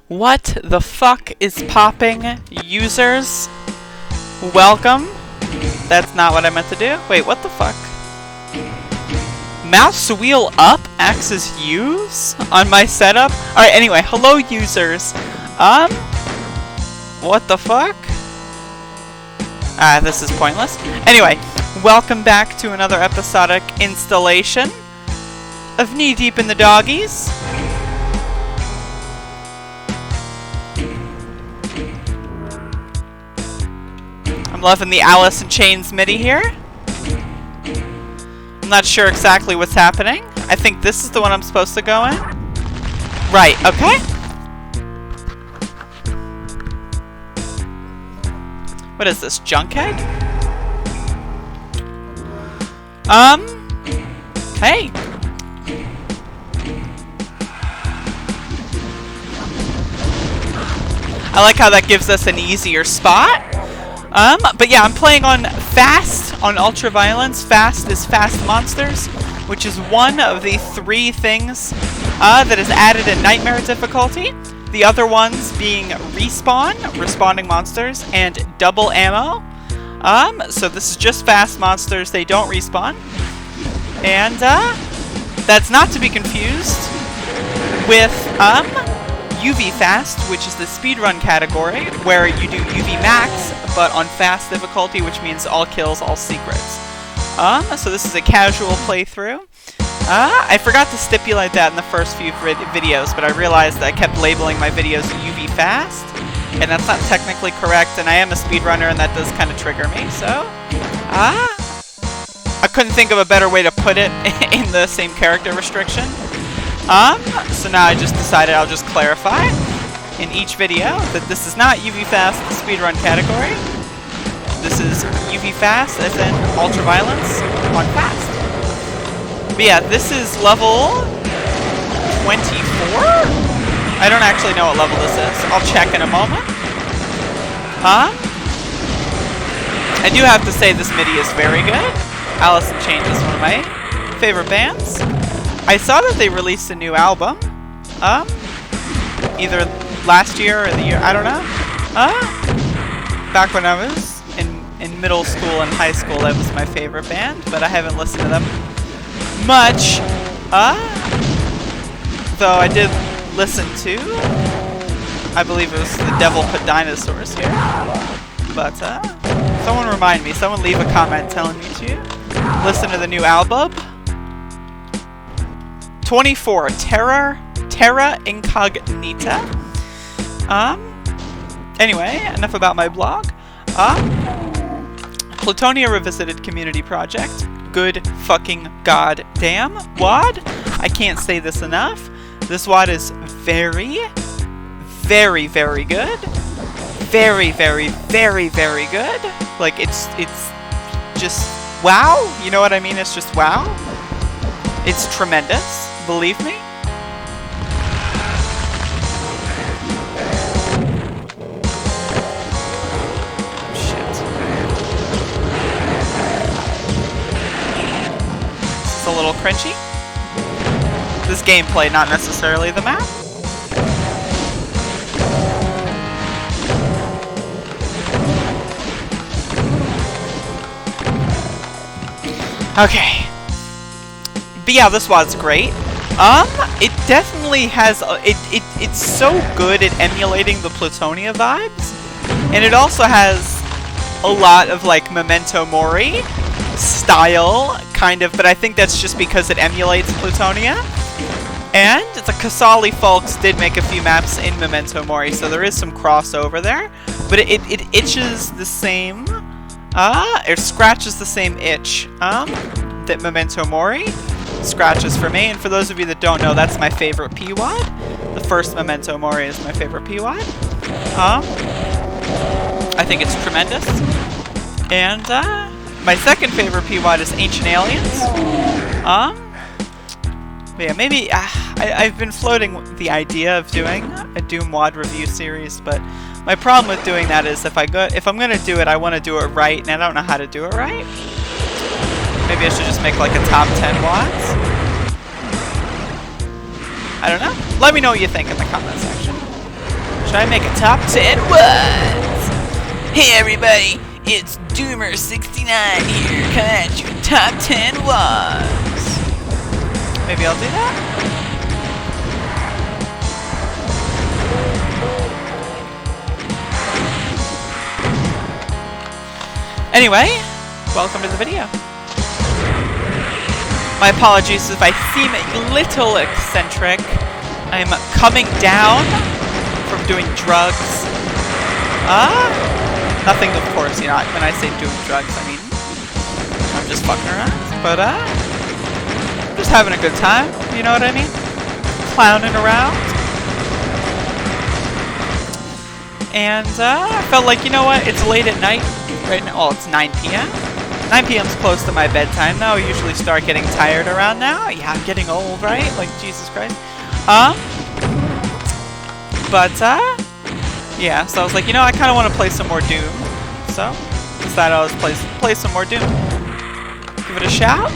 What the fuck is popping, users? Welcome. That's not what I meant to do. Wait, what the fuck? Mouse wheel up acts as U's on my setup? Alright, anyway, hello users. What the fuck? This is pointless. Anyway, welcome back to another episodic installation of Knee Deep in the Doggies. I'm loving the Alice in Chains MIDI here. I'm not sure exactly what's happening. I think this is the one I'm supposed to go in. Right, okay. What is this, Junkhead? Hey. I like how that gives us an easier spot. But yeah, I'm playing on Fast, on Ultra Violence. Fast is Fast Monsters, which is one of the 3 things that is added in Nightmare difficulty. The other ones being Respawn, respawning monsters, and double ammo. So this is just Fast Monsters, they don't respawn. And, that's not to be confused with, UV Fast, which is the speedrun category, where you do UV Max, but on Fast difficulty, which means all kills, all secrets. So this is a casual playthrough. I forgot to stipulate that in the first few videos, but I realized that I kept labeling my videos UV Fast, and that's not technically correct, and I am a speedrunner, and that does kind of trigger me, so... I couldn't think of a better way to put it in the same character restriction. So now I just decided I'll just clarify in each video that this is not UV Fast, the speedrun category. This is UV Fast, as in Ultra Violence on Fast. But yeah, this is level 24? I don't actually know what level this is. I'll check in a moment. I do have to say this MIDI is very good. Alice in Chains is one of my favorite bands. I saw that they released a new album, either last year or the year, I don't know. Back when I was in middle school and high school, that was my favorite band, but I haven't listened to them much. Though I did listen to, I believe it was The Devil Put Dinosaurs here. But, someone remind me, someone leave a comment telling me to listen to the new album. 24, Terra Incognita. Anyway, enough about my blog. Plutonia Revisited Community Project. Good fucking goddamn WAD. I can't say this enough. This WAD is very, very, very good. Very, very, very, very good. Like, it's just wow. You know what I mean? It's just wow. It's tremendous. Believe me. Shit. It's a little crunchy. This gameplay, not necessarily the map. Okay. But yeah, this was great. It definitely has, it's so good at emulating the Plutonia vibes, and it also has a lot of, like, Memento Mori style, kind of, but I think that's just because it emulates Plutonia, and the Casali folks did make a few maps in Memento Mori, so there is some crossover there, but it itches the same, it scratches the same itch, that Memento Mori scratches for me, and for those of you that don't know, that's my favorite P-Wad. The first Memento Mori is my favorite P-Wad. I think it's tremendous. And, my second favorite P-Wad is Ancient Aliens. But yeah, maybe, I've been floating the idea of doing a Doom WAD review series, but my problem with doing that is if I'm gonna do it, I want to do it right, and I don't know how to do it right. Maybe I should just make like a top 10 WADs. I don't know. Let me know what you think in the comment section. Should I make a top 10 WADs? Hey everybody, it's Doomer69 here, coming at you with top 10 WADs. Maybe I'll do that? Anyway, welcome to the video. My apologies if I seem a little eccentric. I'm coming down from doing drugs. Nothing, of course, you know, when I say doing drugs, I mean, I'm just fucking around. But, just having a good time, you know what I mean? Clowning around. And, I felt like, you know what, it's late at night right now. Well, it's 9 p.m. 9 p.m.'s close to my bedtime now. I usually start getting tired around now. Yeah, I'm getting old, right? Like, Jesus Christ. Yeah, so I was like, you know, I kind of want to play some more Doom. So, decided I was play some more Doom. Give it a shout.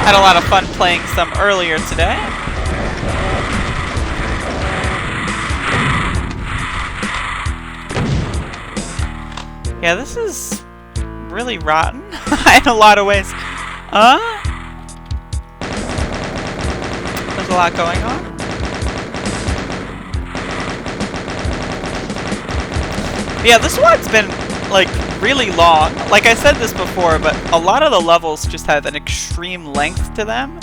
Had a lot of fun playing some earlier today. Yeah, this is really rotten in a lot of ways. There's a lot going on. Yeah, this one's been, like, really long. Like I said this before, but a lot of the levels just have an extreme length to them.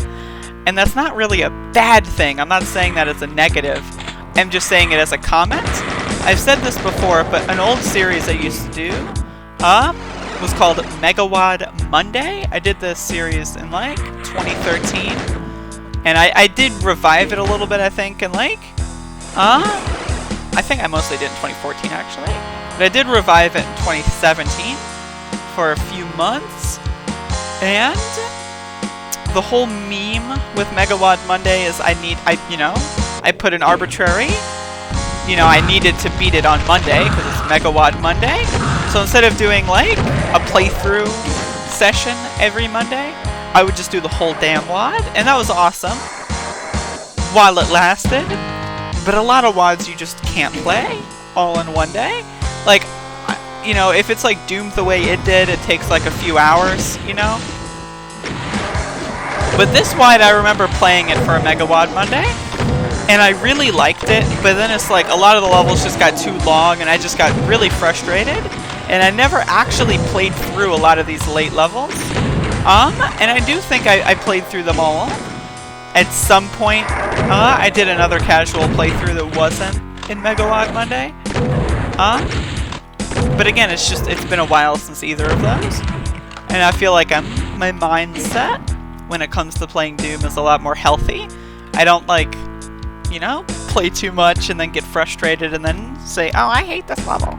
And that's not really a bad thing. I'm not saying that as a negative. I'm just saying it as a comment. I've said this before, but an old series I used to do was called Megawad Monday. I did this series in, like, 2013. And I did revive it a little bit, I think, in, like, I think I mostly did in 2014, actually. But I did revive it in 2017 for a few months. And the whole meme with Megawad Monday is I put an arbitrary, you know, I needed to beat it on Monday because it's Megawad Monday. So instead of doing like a playthrough session every Monday, I would just do the whole damn WAD. And that was awesome while it lasted. But a lot of WADs you just can't play all in one day. Like, you know, if it's like Doom the way it did, it takes like a few hours, you know? But this WAD, I remember playing it for a Megawad Monday, and I really liked it, but then it's like a lot of the levels just got too long, and I just got really frustrated, and I never actually played through a lot of these late levels. And I do think I played through them all. At some point, I did another casual playthrough that wasn't in Megawad Monday. But again, it's been a while since either of those. And I feel like my mindset when it comes to playing Doom is a lot more healthy. I don't like, you know, play too much and then get frustrated and then say, oh, I hate this level.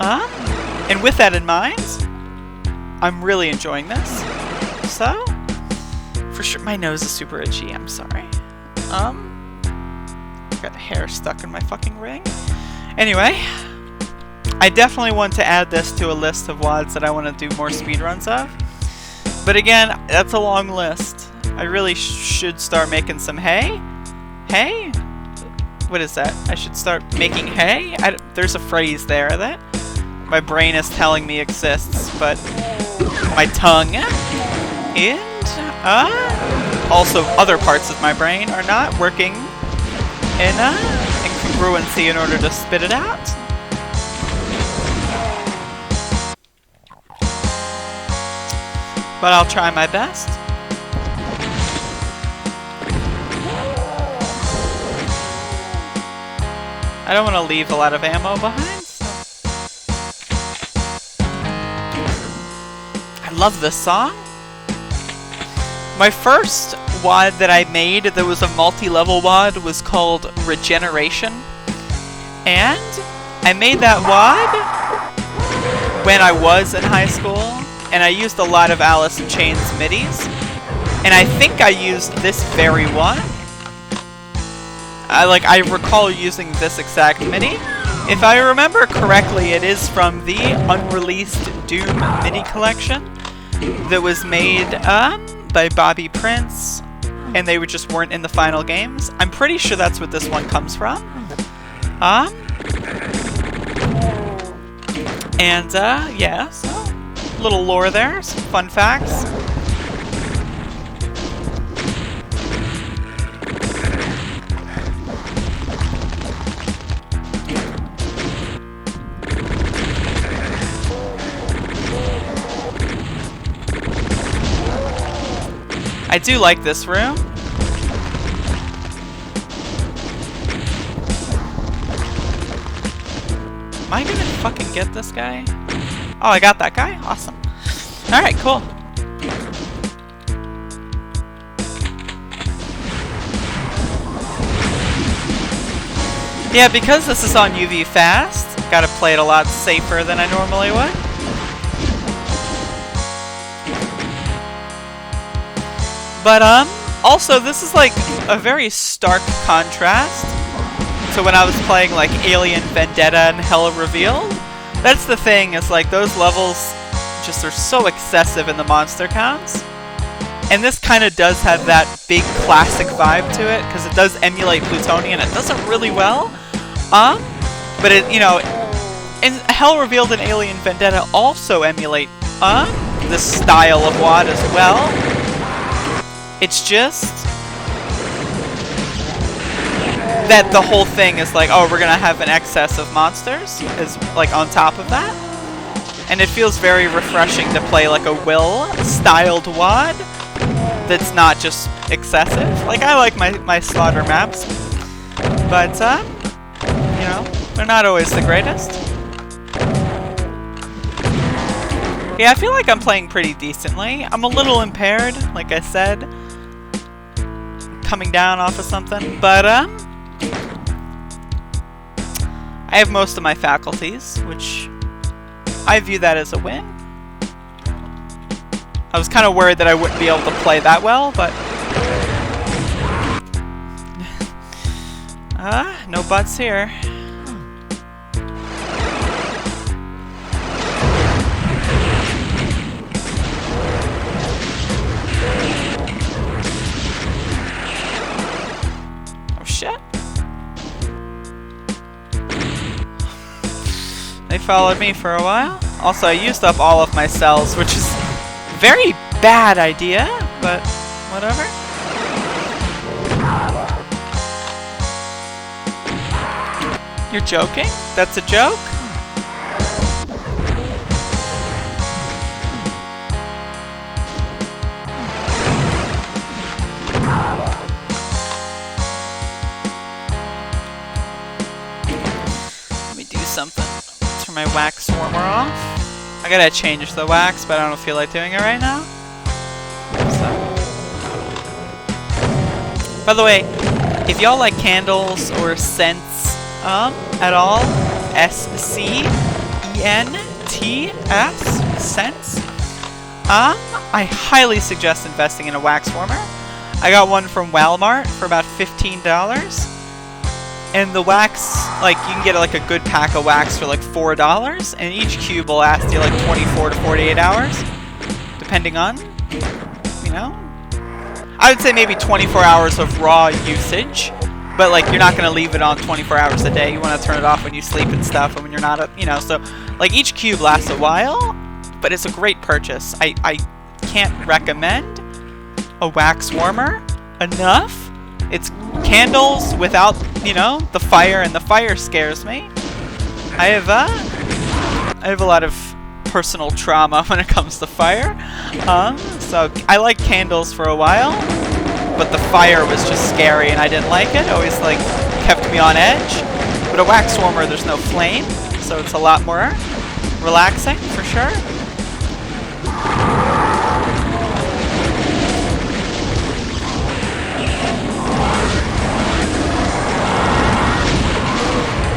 And with that in mind, I'm really enjoying this. So, for sure, my nose is super itchy, I'm sorry. Got hair stuck in my fucking ring. Anyway, I definitely want to add this to a list of WADs that I want to do more speedruns of. But again, that's a long list. I really should start making some hay. Hay? What is that? I should start making hay? There's a phrase there that my brain is telling me exists, but my tongue and also other parts of my brain are not working in congruency in order to spit it out. But I'll try my best. I don't want to leave a lot of ammo behind, so. I love this song. My first WAD that I made that was a multi-level WAD was called Regeneration. And I made that WAD when I was in high school, and I used a lot of Alice in Chains midis. And I think I used this very one. I recall using this exact MIDI. If I remember correctly, it is from the unreleased Doom MIDI collection that was made by Bobby Prince, and they just weren't in the final games. I'm pretty sure that's what this one comes from. And yeah, so a little lore there, some fun facts. I do like this room. Am I gonna fucking get this guy? Oh, I got that guy? Awesome. Alright, cool. Yeah, because this is on UV fast, gotta play it a lot safer than I normally would. But, also, this is, like, a very stark contrast to when I was playing, like, Alien Vendetta and Hell Revealed. That's the thing, is, like, those levels just are so excessive in the monster counts. And this kind of does have that big classic vibe to it, because it does emulate Plutonia, and it does it really well. But it, you know, and Hell Revealed and Alien Vendetta also emulate, this style of WAD as well. It's just that the whole thing is like, oh, we're gonna have an excess of monsters, is like on top of that. And it feels very refreshing to play like a Will-styled WAD that's not just excessive. Like, I like my slaughter maps, but, you know, they're not always the greatest. Yeah, I feel like I'm playing pretty decently. I'm a little impaired, like I said. Coming down off of something, but I have most of my faculties, which I view that as a win. I was kind of worried that I wouldn't be able to play that well, but no buts here. They followed me for a while. Also, I used up all of my cells, which is a very bad idea, but whatever. You're joking? That's a joke? Let me do something. Turn my wax warmer off. I gotta change the wax, but I don't feel like doing it right now. So. By the way, if y'all like candles or scents at all, S-C-E-N-T-S, scents, I highly suggest investing in a wax warmer. I got one from Walmart for about $15. And the wax, like, you can get like a good pack of wax for like $4, and each cube will last you like 24 to 48 hours, depending on, you know. I would say maybe 24 hours of raw usage, but like you're not going to leave it on 24 hours a day. You want to turn it off when you sleep and stuff, and when you're not, you know, so like each cube lasts a while, but it's a great purchase. I can't recommend a wax warmer enough. It's candles without, you know, the fire, and the fire scares me. I have a lot of personal trauma when it comes to fire. So I liked candles for a while, but the fire was just scary and I didn't like it. It always like kept me on edge. But a wax warmer, there's no flame, so it's a lot more relaxing for sure.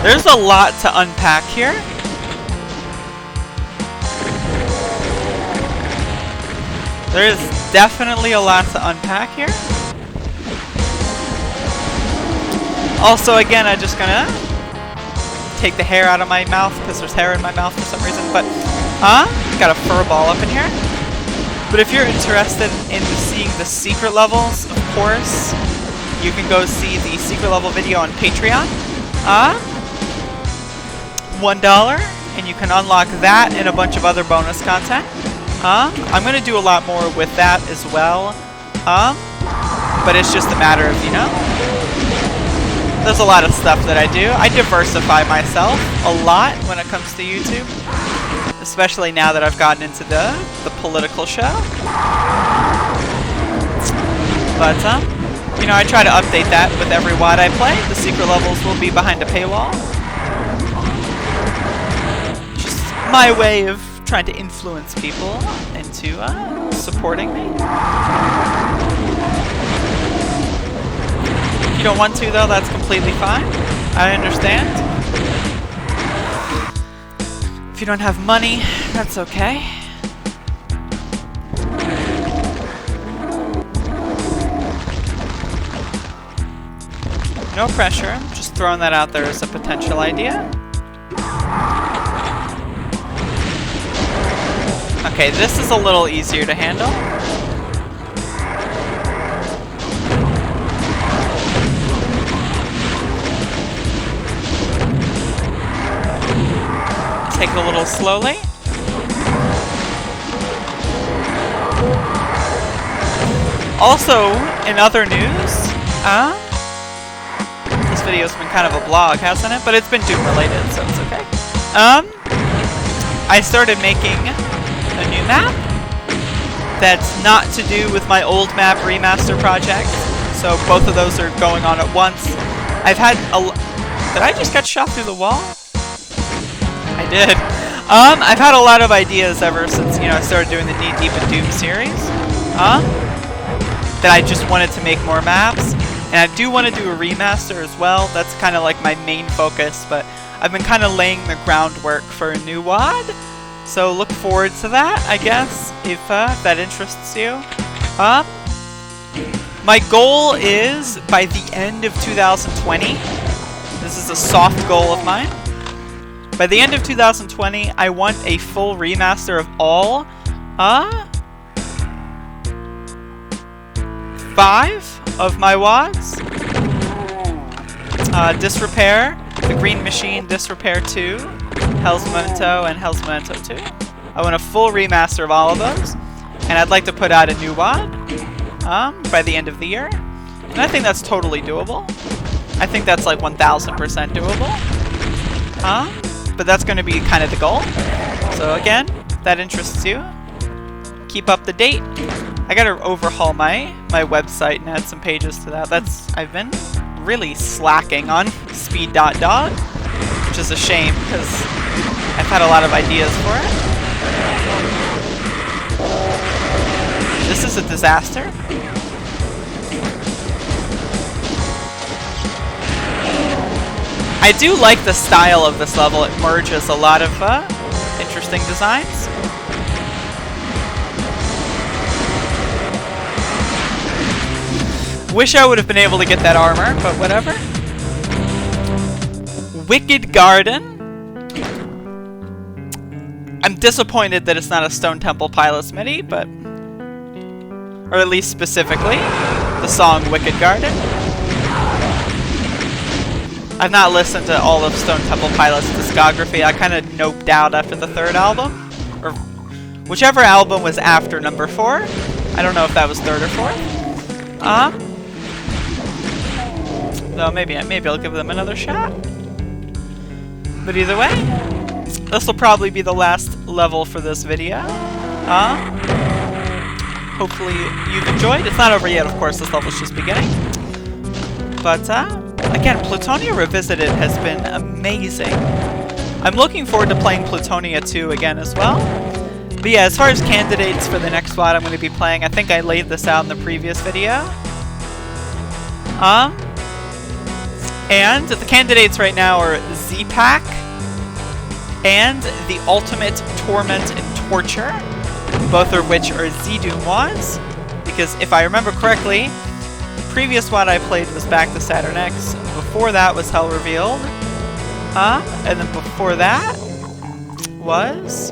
There's a lot to unpack here. There is definitely a lot to unpack here. Also, again, I'm just gonna take the hair out of my mouth because there's hair in my mouth for some reason. But, got a fur ball up in here. But if you're interested in seeing the secret levels, of course, you can go see the secret level video on Patreon. $1, and you can unlock that and a bunch of other bonus content. I'm gonna do a lot more with that as well. But it's just a matter of, you know, there's a lot of stuff that I do. I diversify myself a lot when it comes to YouTube, especially now that I've gotten into the political show. But, you know, I try to update that with every WOD I play. The secret levels will be behind a paywall. Just my way of trying to influence people into supporting me. If you don't want to, though, that's completely fine. I understand. If you don't have money, that's okay. No pressure, I'm just throwing that out there as a potential idea. Okay, this is a little easier to handle. Take it a little slowly. Also, in other news, this video's been kind of a blog, hasn't it? But it's been Doom related, so it's okay. I started making a new map that's not to do with my old map remaster project. So both of those are going on at once. I've had a... Did I just get shot through the wall? I did. I've had a lot of ideas ever since, you know, I started doing the Knee Deep in Doom series. That I just wanted to make more maps. And I do want to do a remaster as well. That's kind of like my main focus, but I've been kind of laying the groundwork for a new WOD. So look forward to that, I guess, if that interests you. My goal is, by the end of 2020, this is a soft goal of mine, by the end of 2020, I want a full remaster of all 5 of my WODs. Disrepair, The Green Machine, Disrepair 2, Hell's Memento, and Hell's Memento 2. I want a full remaster of all of those, and I'd like to put out a new WOD by the end of the year. And I think that's totally doable. I think that's like 1000% doable. But that's going to be kind of the goal. So again, if that interests you, keep up to date. I gotta overhaul my website and add some pages to that. I've been really slacking on speed.dog, which is a shame because I've had a lot of ideas for it. This is a disaster. I do like the style of this level. It merges a lot of interesting designs. Wish I would have been able to get that armor, but whatever. Wicked Garden. I'm disappointed that it's not a Stone Temple Pilots MIDI, but... or at least specifically, the song Wicked Garden. I've not listened to all of Stone Temple Pilots' discography. I kind of noped out after the 3rd album. Or whichever album was after number 4. I don't know if that was 3rd or 4th. No, maybe I'll give them another shot. But either way, this will probably be the last level for this video. Hopefully you've enjoyed. It's not over yet, of course. This level's just beginning. But, again, Plutonia Revisited has been amazing. I'm looking forward to playing Plutonia 2 again as well. But yeah, as far as candidates for the next WOD I'm going to be playing, I think I laid this out in the previous video. And the candidates right now are Z-Pack and the Ultimate Torment and Torture, both of which are Z-Doom WODs, because if I remember correctly, the previous WOD I played was Back to Saturn X, before that was Hell Revealed, and then before that was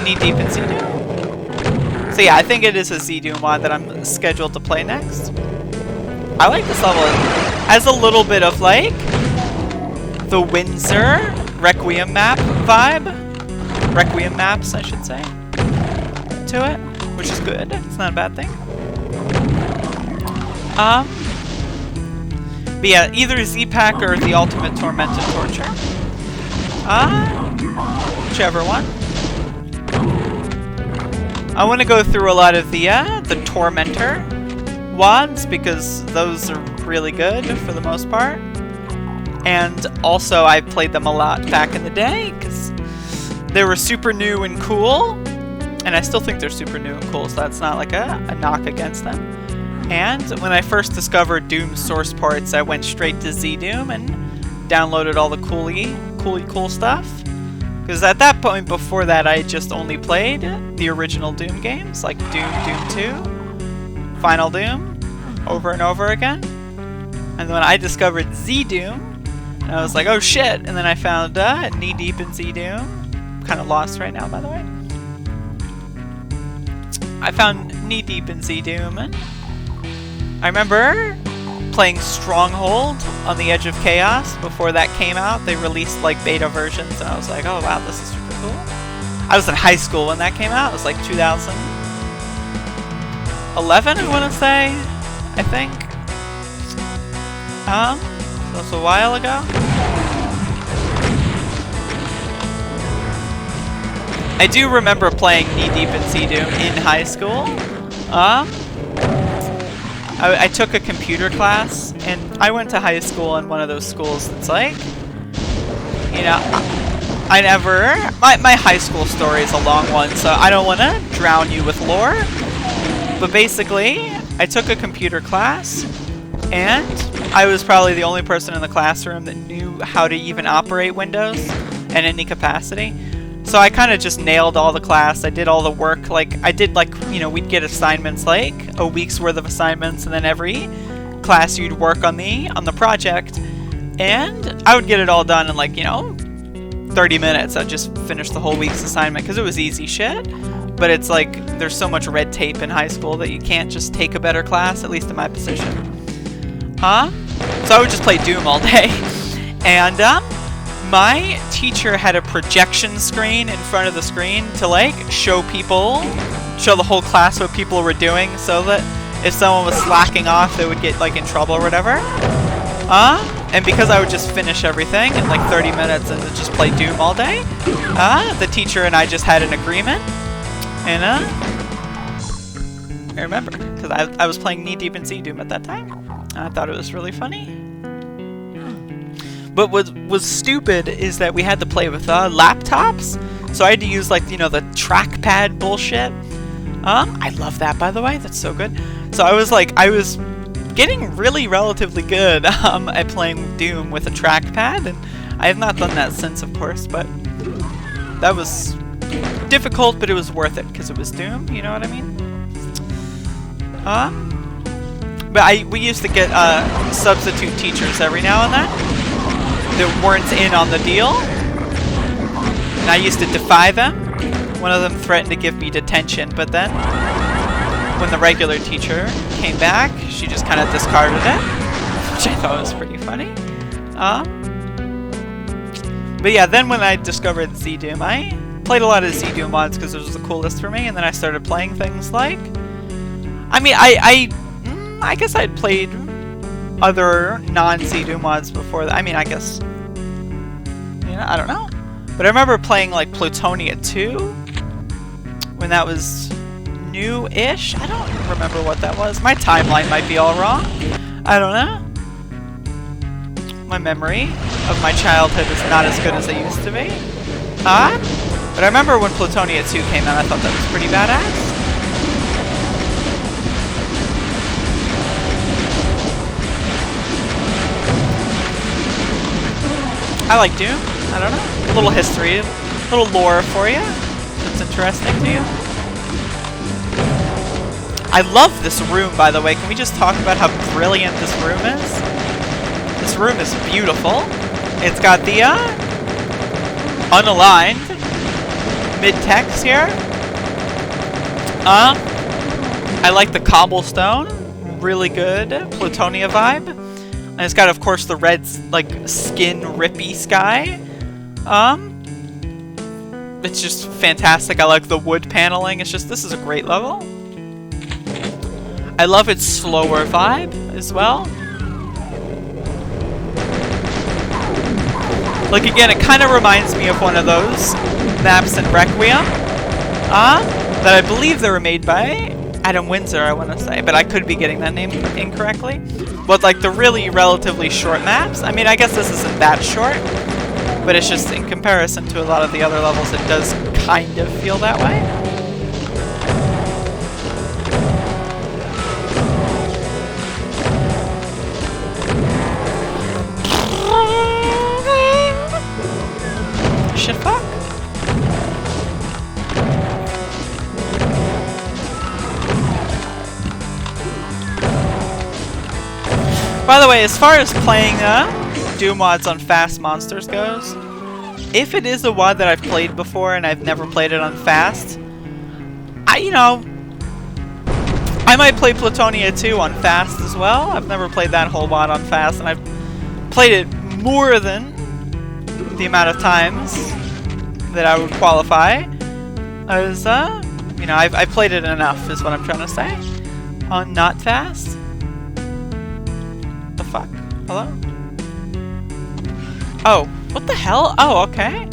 Knee Deep in Z-Doom. So yeah, I think it is a Z-Doom mod that I'm scheduled to play next. I like this level. It has a little bit of like the Windsor Requiem map vibe. Requiem maps, I should say, to it, which is good. It's not a bad thing. But yeah, either Z-Pack or the Ultimate Tormented Torture. Whichever one. I want to go through a lot of the Tormentor WADs because those are really good for the most part. And also I played them a lot back in the day because they were super new and cool. And I still think they're super new and cool, so that's not like a knock against them. And when I first discovered Doom source ports, I went straight to Z-Doom and downloaded all the cool stuff. Because at that point, before that, I just only played the original Doom games, like Doom, Doom 2, Final Doom, over and over again. And then when I discovered Z-Doom, I was like, oh shit! And then I found Knee Deep in Z-Doom. Kind of lost right now, by the way. I found Knee Deep in Z-Doom, and I remember playing Stronghold on the Edge of Chaos before that came out. They released like beta versions and I was like, oh wow, this is super cool. I was in high school when that came out. It was like 2011, I want to say, I think. So it's a while ago. I do remember playing Knee Deep in Z-Doom in high school. I took a computer class, and I went to high school in one of those schools that's like, you know, my high school story is a long one, so I don't want to drown you with lore, but basically, I took a computer class, and I was probably the only person in the classroom that knew how to even operate Windows in any capacity. So I kind of just nailed all the class. I did all the work. Like, I did, like, you know, we'd get assignments, like a week's worth of assignments, and then every class you'd work on the project. And I would get it all done in, like, you know, 30 minutes. I'd just finish the whole week's assignment because it was easy shit. But it's like, there's so much red tape in high school that you can't just take a better class, at least in my position. So I would just play Doom all day. And, my teacher had a projection screen in front of the screen to like show the whole class what people were doing, so that if someone was slacking off, they would get like in trouble or whatever. And because I would just finish everything in like 30 minutes and just play Doom all day, the teacher and I just had an agreement. And I remember because I was playing Knee Deep in Z-Doom at that time. And I thought it was really funny. But what was stupid is that we had to play with laptops, so I had to use, like, you know, the trackpad bullshit. I love that, by the way. That's so good. So I was getting really relatively good at playing Doom with a trackpad, and I have not done that since, of course, but that was difficult, but it was worth it because it was Doom. You know what I mean? But we used to get substitute teachers every now and then that weren't in on the deal, and I used to defy them. One of them threatened to give me detention, but then when the regular teacher came back, she just kind of discarded it, which I thought was pretty funny. But yeah, then when I discovered Z-Doom, I played a lot of Z-Doom mods because it was the coolest for me, and then I started playing things like, I mean, I guess I'd played other non-Z-Doom mods before that. I mean, I guess, you know, I don't know. But I remember playing, like, Plutonia 2 when that was new-ish. I don't remember what that was. My timeline might be all wrong. I don't know. My memory of my childhood is not as good as it used to be. But I remember when Plutonia 2 came out, I thought that was pretty badass. I like Doom. I don't know. A little history, a little lore for you. That's interesting to you. I love this room, by the way. Can we just talk about how brilliant this room is? This room is beautiful. It's got the unaligned mid-text here. I like the cobblestone. Really good Plutonia vibe. And it's got, of course, the red, like, skin rippy sky. It's just fantastic. I like the wood paneling. It's just, this is a great level. I love its slower vibe as well. Like, again, it kind of reminds me of one of those maps in Requiem. That I believe they were made by Adam Windsor, I want to say, but I could be getting that name incorrectly. But like the really relatively short maps, I mean, I guess this isn't that short, but it's just in comparison to a lot of the other levels, it does kind of feel that way. Shit, fuck. By the way, as far as playing Doom mods on fast monsters goes, if it is a WOD that I've played before and I've never played it on fast, I might play Plutonia 2 on fast as well. I've never played that whole WOD on fast, and I've played it more than the amount of times that I would qualify as, I've played it enough is what I'm trying to say on not fast. The fuck? Hello? Oh, what the hell? Oh, okay.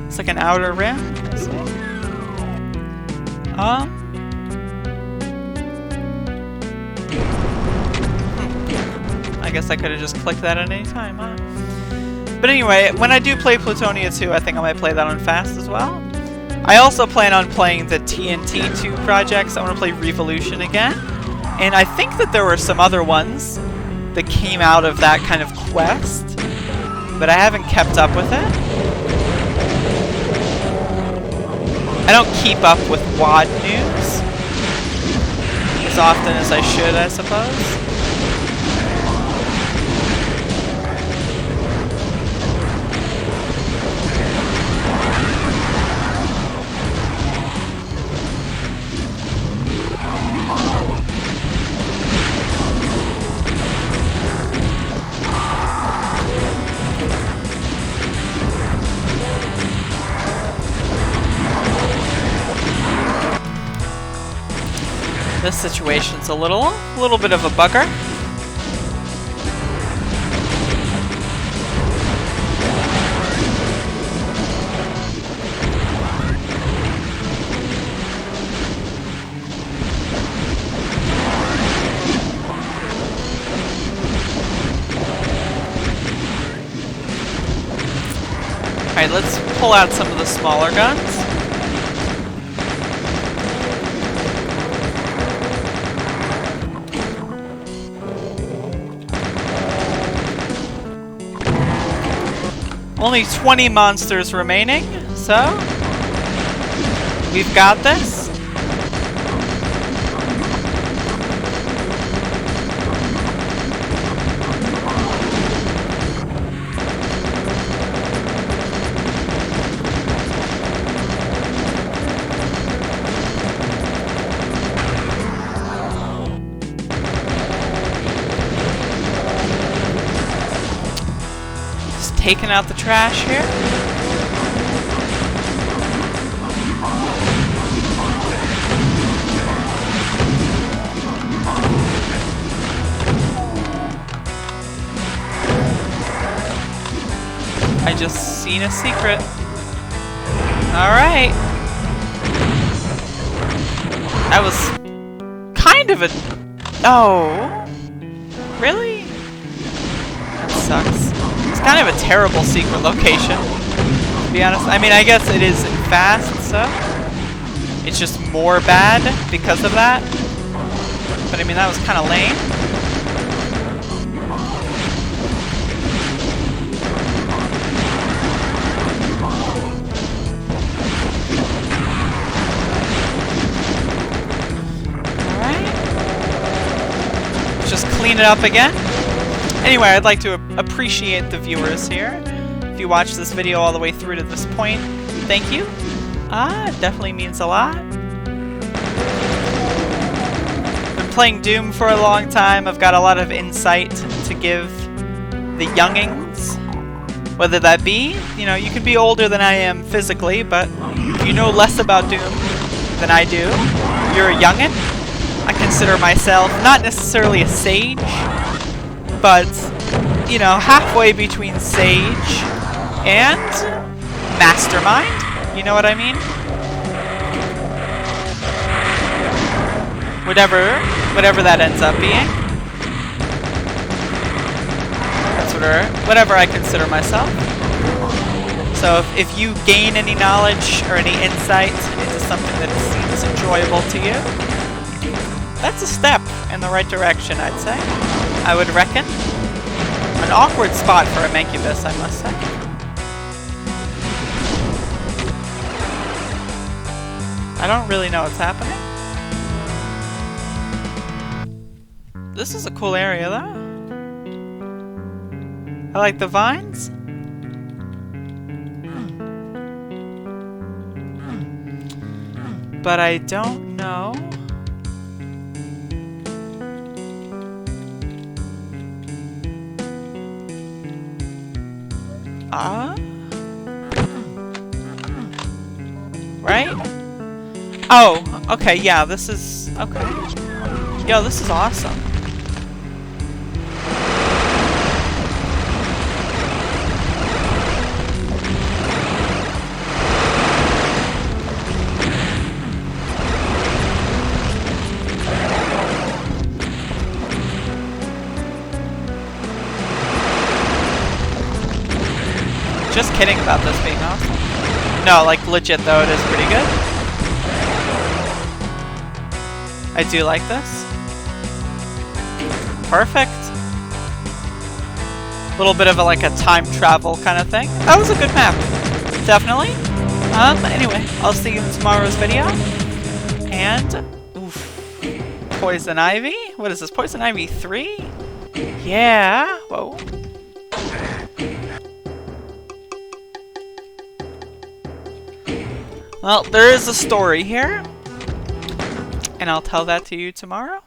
It's like an outer rim. I see. I guess I could have just clicked that at any time, huh? But anyway, when I do play Plutonia 2, I think I might play that on fast as well. I also plan on playing the TNT 2 projects. I want to play Revolution again. And I think that there were some other ones that came out of that kind of quest, but I haven't kept up with it. I don't keep up with WOD news as often as I should, I suppose. This situation's a little bit of a bugger. Alright, let's pull out some of the smaller guns. Only 20 monsters remaining, so we've got this. Taking out the trash here. I just seen a secret. Alright. That was kind of a... Oh. Really? That sucks. It's kind of a terrible secret location, to be honest. I mean, I guess it is fast, so it's just more bad because of that. But I mean, that was kind of lame. Alright. Just clean it up again. Anyway, I'd like to appreciate the viewers here. If you watched this video all the way through to this point, thank you. It definitely means a lot. playing Doom for a long time. I've got a lot of insight to give the youngings. Whether that be, you know, you could be older than I am physically, but you know less about Doom than I do. You're a youngin'. I consider myself not necessarily a sage, but, you know, halfway between sage and mastermind. You know what I mean? Whatever that ends up being. That's whatever I consider myself. So if you gain any knowledge or any insight into something that seems enjoyable to you, that's a step in the right direction, I'd say. I would reckon. An awkward spot for a Mancubus, I must say. I don't really know what's happening. This is a cool area, though. I like the vines. But I don't know. Right? Oh, okay, yeah, this is... okay. Yo, this is awesome. Just kidding about this being awesome. No, like legit though, it is pretty good. I do like this. Perfect. A little bit of a time travel kind of thing. That was a good map. Definitely. Anyway, I'll see you in tomorrow's video. And, oof. Poison Ivy? What is this, Poison Ivy 3? Yeah. Whoa. Well, there is a story here, and I'll tell that to you tomorrow.